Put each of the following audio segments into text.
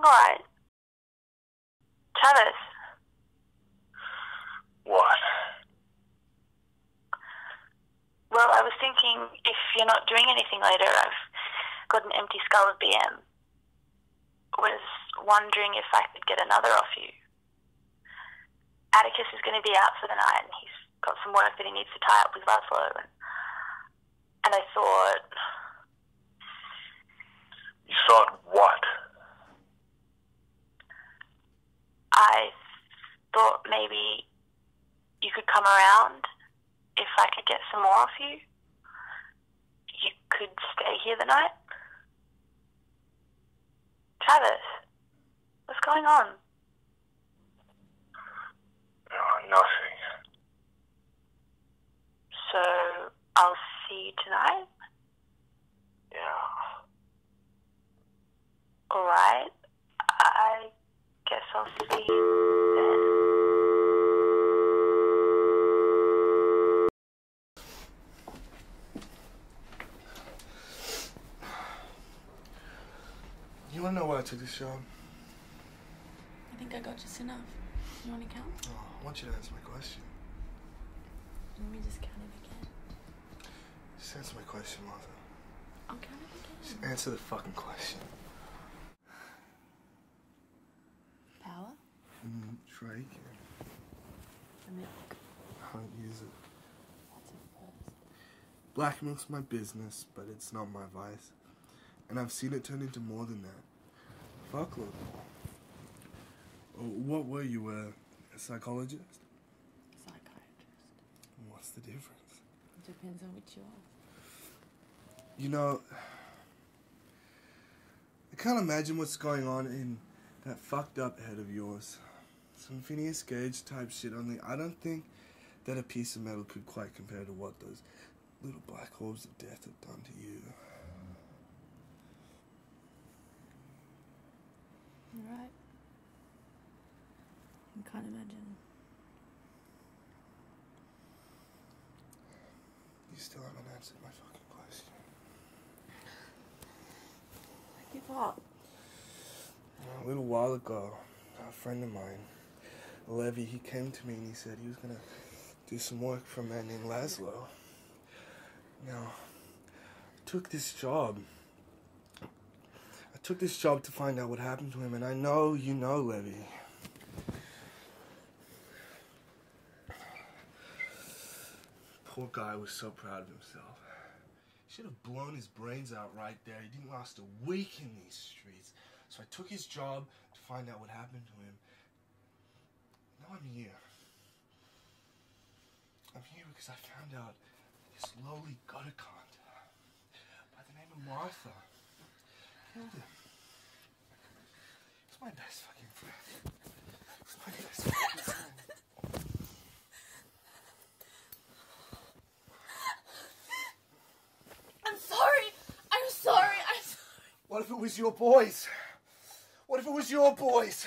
alright? Travis. What? Well, I was thinking if you're not doing anything later, I've got an empty skull of BM. Was wondering if I could get another off you. Atticus is going to be out for the night and he's got some work that he needs to tie up with Laszlo. And I thought... You thought what? I thought maybe you could come around if I could get some more off you. You could stay here the night. Travis, what's going on? No, nothing. So, I'll see you tonight? Yeah. Alright. I guess I'll see you then. You wanna know why I took this job? I think I got just enough. You want to count? Oh, I want you to answer my question. Let me just count it again. Just answer my question, Martha. I'll count it again. Just answer the fucking question. Power? Drake. The milk. I don't use it. That's it first. Black milk's my business, but it's not my vice. And I've seen it turn into more than that. Fuckload more. What were you, a psychologist? Psychiatrist. What's the difference? It depends on which you are. You know, I can't imagine what's going on in that fucked up head of yours. Some Phineas Gage type shit, only I don't think that a piece of metal could quite compare to what those little black holes of death have done to you. You're right. I can't imagine. You still haven't answered my fucking question. Give up. A little while ago, a friend of mine, Levy, he came to me and he said he was gonna do some work for a man named Laszlo. Now, I took this job to find out what happened to him, and I know you know Levy. Poor guy was so proud of himself. He should have blown his brains out right there. He didn't last a week in these streets. So I took his job to find out what happened to him. Now I'm here. I'm here because I found out this lowly gutter cunt by the name of Martha killed him. He's my best fucking friend. He's my best fucking friend. I'm sorry. I'm sorry. What if it was your boys? What if it was your boys?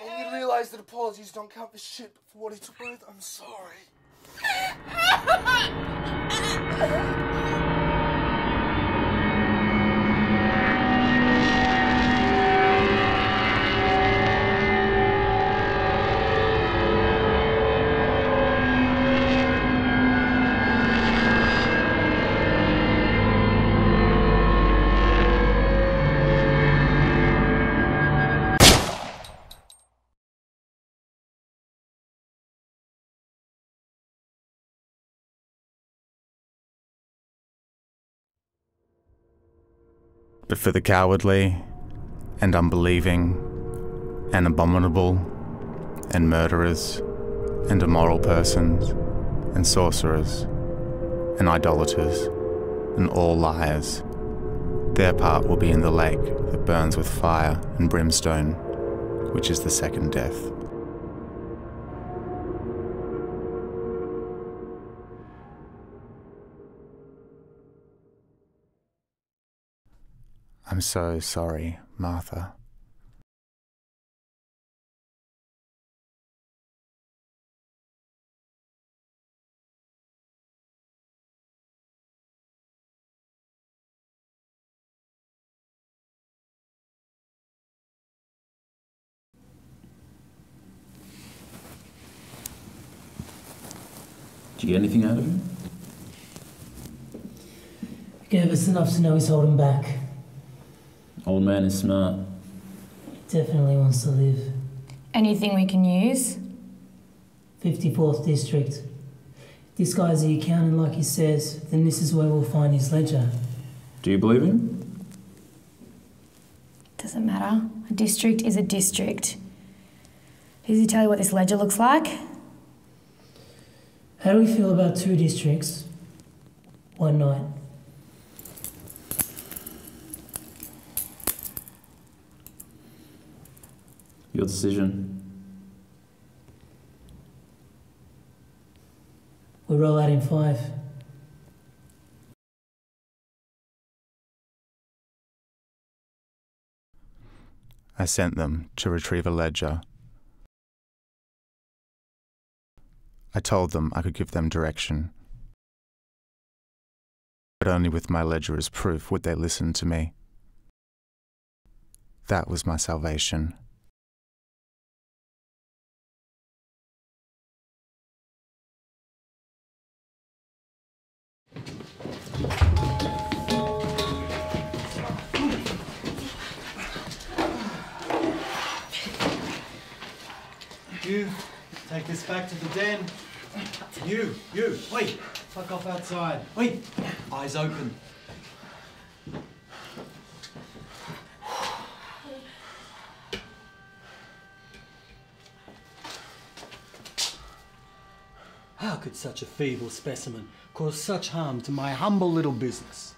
And you'd realize that apologies don't count for shit, but for what it's worth, I'm sorry. But for the cowardly and unbelieving and abominable and murderers and immoral persons and sorcerers and idolaters and all liars, their part will be in the lake that burns with fire and brimstone, which is the second death. I'm so sorry, Martha. you get anything out of him? He gave us enough to know he's holding back. Old man is smart. Definitely wants to live. Anything we can use? 54th District. If this guy's the accountant like he says, then this is where we'll find his ledger. Do you believe him? Doesn't matter. A district is a district. Does he tell you what this ledger looks like? How do we feel about 2 districts? One night. Your decision. We roll out in 5. I sent them to retrieve a ledger. I told them I could give them direction. But only with my ledger as proof would they listen to me. That was my salvation. You, take this back to the den. You, wait, fuck off outside. Wait, eyes open. How could such a feeble specimen cause such harm to my humble little business?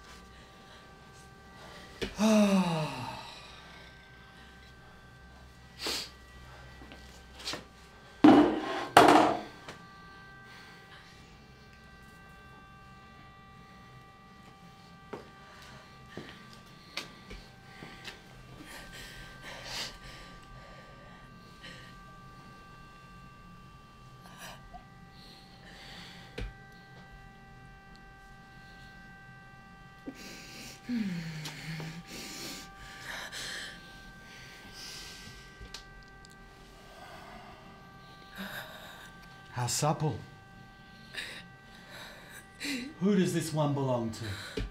How supple. Who does this one belong to?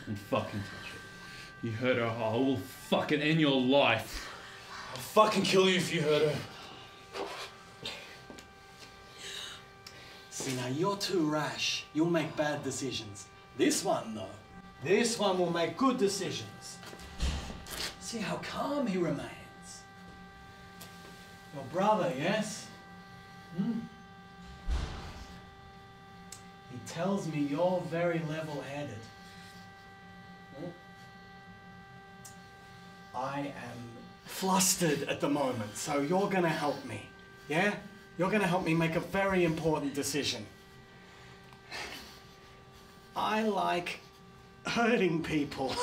Don't fucking touch it. You hurt her, I will fucking end your life. I'll fucking kill you if you hurt her. See, now you're too rash. You'll make bad decisions. This one, though, this one will make good decisions. See how calm he remains. Your brother, yes? He tells me you're very level-headed. I am flustered at the moment, so you're gonna help me, yeah? You're gonna help me make a very important decision. I like hurting people.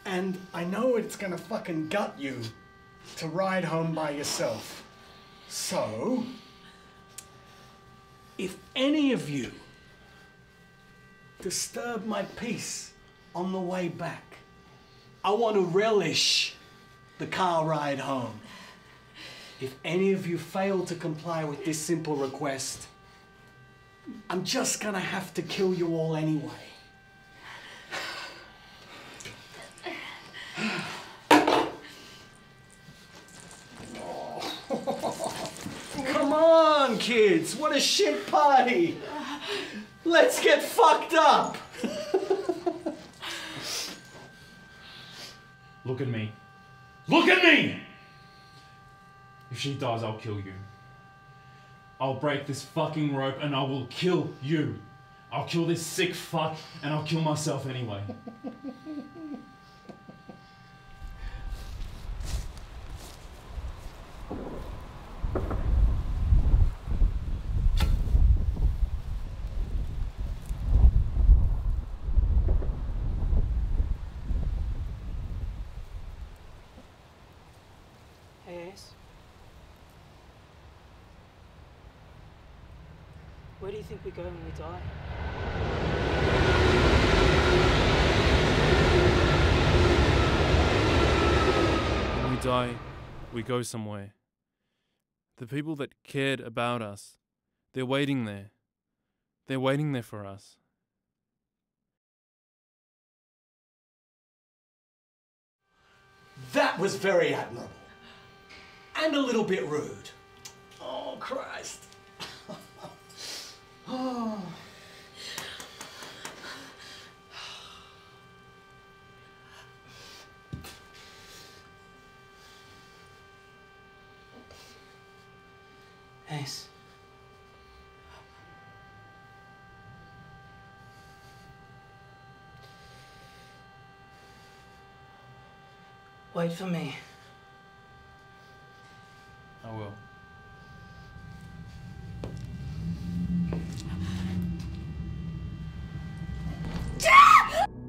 And I know it's gonna fucking gut you to ride home by yourself. So, if any of you disturb my peace on the way back, I want to relish the car ride home. If any of you fail to comply with this simple request, I'm just gonna have to kill you all anyway. Come on, kids, what a shit party! Let's get fucked up! Look at me. Look at me! If she dies, I'll kill you. I'll break this fucking rope and I will kill you. I'll kill this sick fuck and I'll kill myself anyway. Where do you think we go when we die? When we die, we go somewhere. The people that cared about us, they're waiting there. They're waiting there for us. That was very admirable. And a little bit rude. Oh, Christ. Oh. Ace. Wait for me. I will.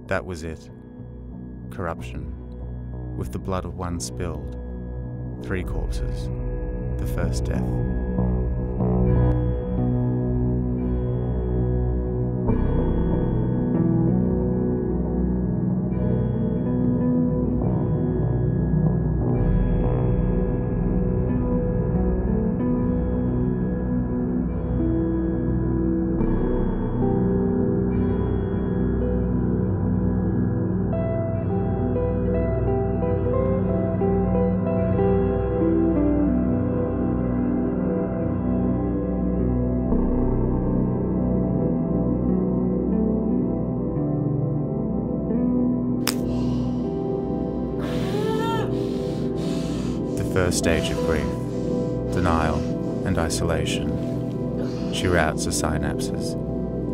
That was it. Corruption. With the blood of one spilled. 3 corpses. The first death. First stage of grief, denial and isolation. She routes the synapses,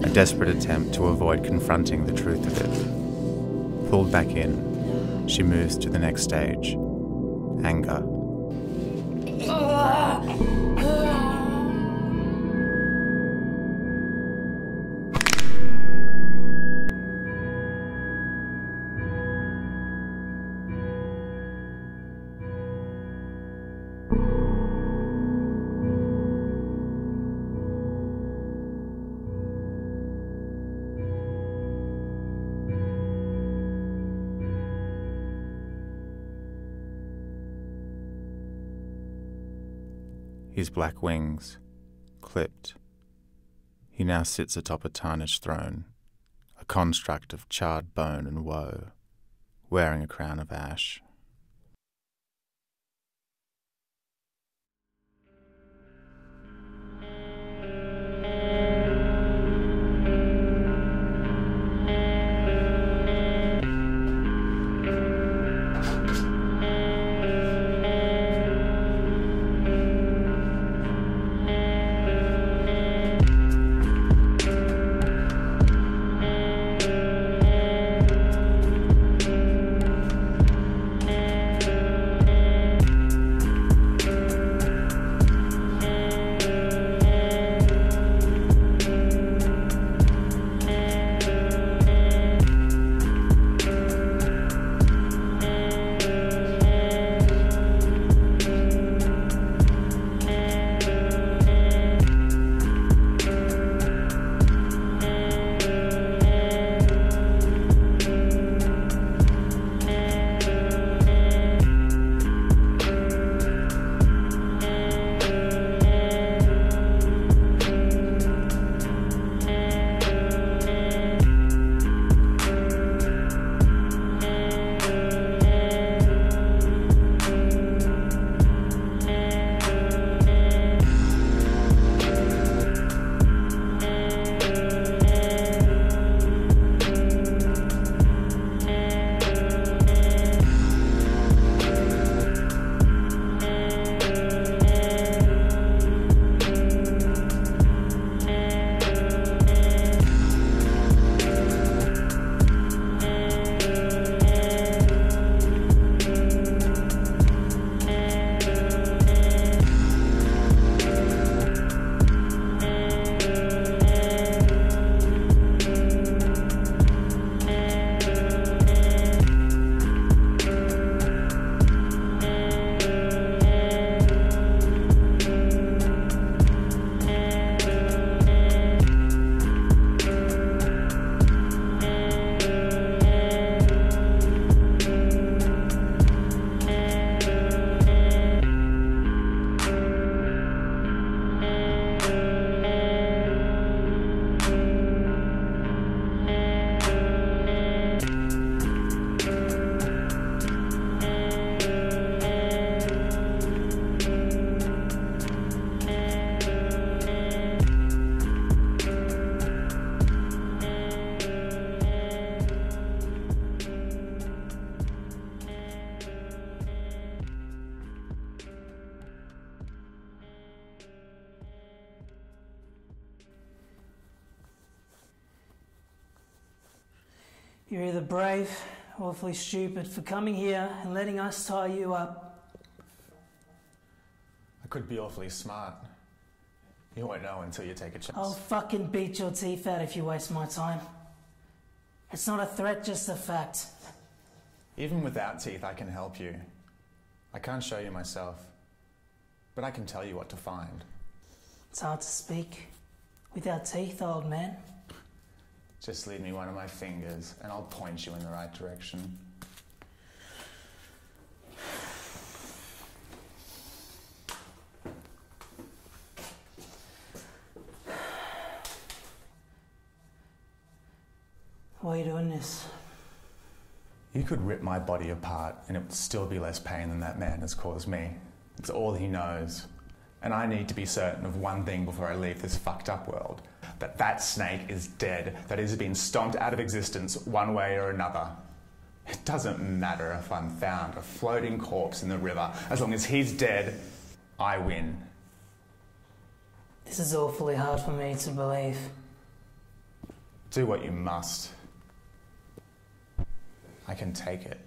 a desperate attempt to avoid confronting the truth of it. Pulled back in, she moves to the next stage, anger. His black wings, clipped. He now sits atop a tarnished throne, a construct of charred bone and woe, wearing a crown of ash. You're either brave or awfully stupid for coming here and letting us tie you up. I could be awfully smart. You won't know until you take a chance. I'll fucking beat your teeth out if you waste my time. It's not a threat, just a fact. Even without teeth, I can help you. I can't show you myself, but I can tell you what to find. It's hard to speak without teeth, old man. Just leave me one of my fingers and I'll point you in the right direction. Why are you doing this? You could rip my body apart and it would still be less pain than that man has caused me. It's all he knows. And I need to be certain of one thing before I leave this fucked up world. That snake is dead, that it has been stomped out of existence one way or another. It doesn't matter if I'm found a floating corpse in the river. As long as he's dead, I win. This is awfully hard for me to believe. Do what you must. I can take it.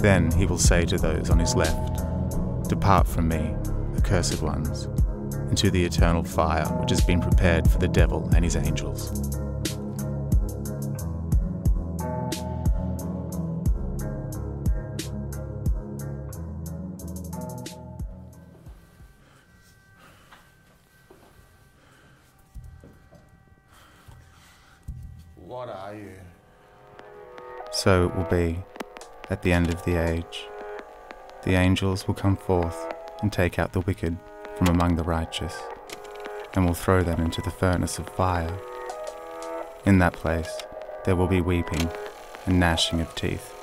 Then he will say to those on his left, "Depart from me, accursed ones, into the eternal fire which has been prepared for the devil and his angels." What are you? So it will be. At the end of the age, the angels will come forth and take out the wicked from among the righteous, and will throw them into the furnace of fire. In that place there will be weeping and gnashing of teeth.